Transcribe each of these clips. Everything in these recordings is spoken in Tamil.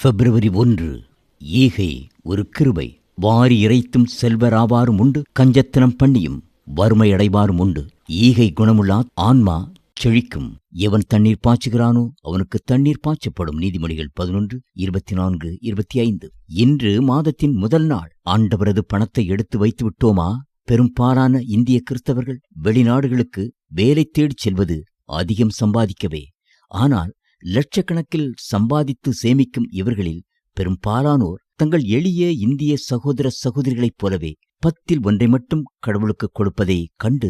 பிப்ரவரி 1. ஈகை ஒரு கிருபை. வாரி இறைத்தும் செல்வராவாரும் உண்டு, கஞ்சத்தனம் பண்ணியும் வறுமையடைவாரும் உண்டு. ஈகை குணமுள்ளா ஆன்மா செழிக்கும். எவன் தண்ணீர் பாய்ச்சுகிறானோ அவனுக்கு தண்ணீர் பாய்ச்சப்படும். நீதிமொழிகள் 11:24-25. இன்று மாதத்தின் முதல் நாள். ஆண்டவரது பணத்தை எடுத்து வைத்து விட்டோமா? பெரும்பாலான இந்திய கிறிஸ்தவர்கள் வெளிநாடுகளுக்கு வேலை தேடிச் செல்வது அதிகம் சம்பாதிக்கவே. ஆனால் லட்சக்கணக்கில் சம்பாதித்து சேமிக்கும் இவர்களில் பெரும்பாலானோர் தங்கள் எளிய இந்திய சகோதர சகோதரிகளைப் போலவே 10இல் 1 மட்டும் கடவுளுக்கு கொடுப்பதை கண்டு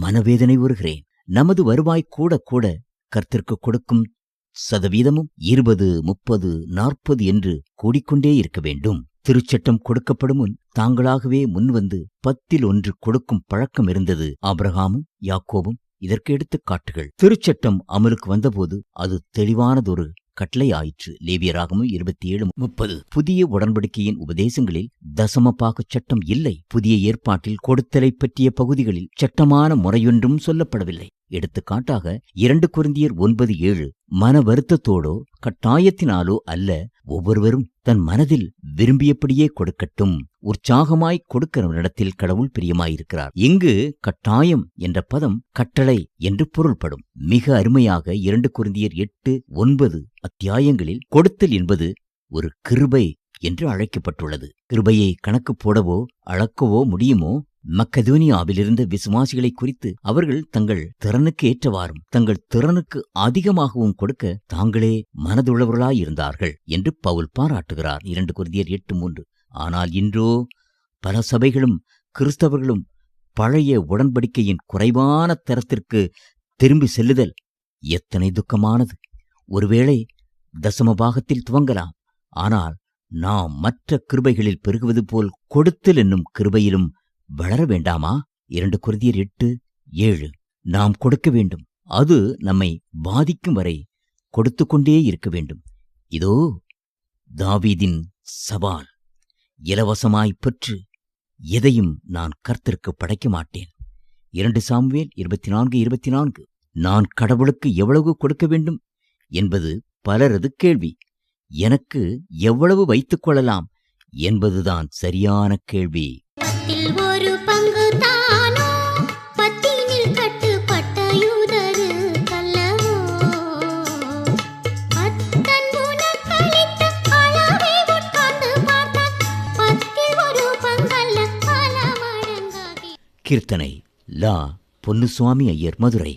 மனவேதனை உறுகிறேன். நமது வருவாய் கூட கூட கர்த்தருக்கு கொடுக்கும் சதவீதமும் 20, 30, 40 என்று கூடிக்கொண்டே இருக்க வேண்டும். திருச்சட்டம் கொடுக்கப்படும் முன் தாங்களாகவே முன்வந்து 10இல் 1 கொடுக்கும் பழக்கம் இருந்தது. ஆபிரகாமும் யாக்கோபும் இதற்கு எடுத்துக்காட்டுகள். திருச்சட்டம் அமலுக்கு வந்தபோது அது தெளிவானதொரு கட்டளை ஆயிற்று. லேவியராகமம் 27:30. புதிய உடன்படிக்கையின் உபதேசங்களில் தசமபாக சட்டம் இல்லை. புதிய ஏற்பாட்டில் கொடுத்தலை பற்றிய பகுதிகளில் சட்டமான முறையொன்றும் சொல்லப்படவில்லை. எடுத்துக்காட்டாக 2 கொரிந்தியர் 9:7. மன வருத்தத்தோடோ கட்டாயத்தினாலோ அல்ல, ஒவ்வொருவரும் தன் மனதில் விரும்பியபடியே கொடுக்கட்டும். உற்சாகமாய் கொடுக்கிறவனிடத்தில் கடவுள் பிரியமாயிருக்கிறார். இங்கு கட்டாயம் என்ற பதம் கட்டளை என்று பொருள்படும். மிக அருமையாக 2 கொரிந்தியர் 8-9 அத்தியாயங்களில் கொடுத்தல் என்பது ஒரு கிருபை என்று அழைக்கப்பட்டுள்ளது. கிருபையை கணக்கு போடவோ அளக்கவோ முடியுமோ? மக்கெதோனியாவிலிருந்த விசுவாசிகளை குறித்து அவர்கள் தங்கள் திறனுக்கு ஏற்றவாறும் தங்கள் திறனுக்கு அதிகமாகவும் கொடுக்க தாங்களே மனதுள்ளவர்களாயிருந்தார்கள் என்று பவுல் பாராட்டுகிறார். 2 கொரிந்தியர் 8:3. ஆனால் இன்றோ பல சபைகளும் கிறிஸ்தவர்களும் பழைய உடன்படிக்கையின் குறைவான தரத்திற்கு திரும்பி செல்லுதல் எத்தனை துக்கமானது! ஒருவேளை தசமபாகத்தில் துவங்கலாம், ஆனால் நாம் மற்ற கிருபைகளில் பெருகுவது போல் கொடுத்தல் என்னும் கிருபையிலும் வளர வேண்டாமா? 2 கொரிந்தியர் 8:7. நாம் கொடுக்க வேண்டும். அது நம்மை பாதிக்கும் வரை கொடுத்து கொண்டே இருக்க வேண்டும். இதோ தாவீதின் சவால். இலவசமாய் பெற்று எதையும் நான் கர்த்தருக்கு படைக்க மாட்டேன். 2 சாமுவேல் 24:24. நான் கடவுளுக்கு எவ்வளவு கொடுக்க வேண்டும் என்பது பலரது கேள்வி. எனக்கு எவ்வளவு வைத்துக் கொள்ளலாம் என்பதுதான் சரியான கேள்வி. ஒரு பங்கு தானோ பத்தினில் கட்டுப்பட்ட யூதரு கல்லவோ, அத்தன் உனக்களித்த அளவை உட்கார்ந்து பார்த்தான், 10இல் 1 பங்கல்ல பல மடங்காகி. கீர்த்தனை லா. பொன்னுசுவாமி ஐயர், மதுரை.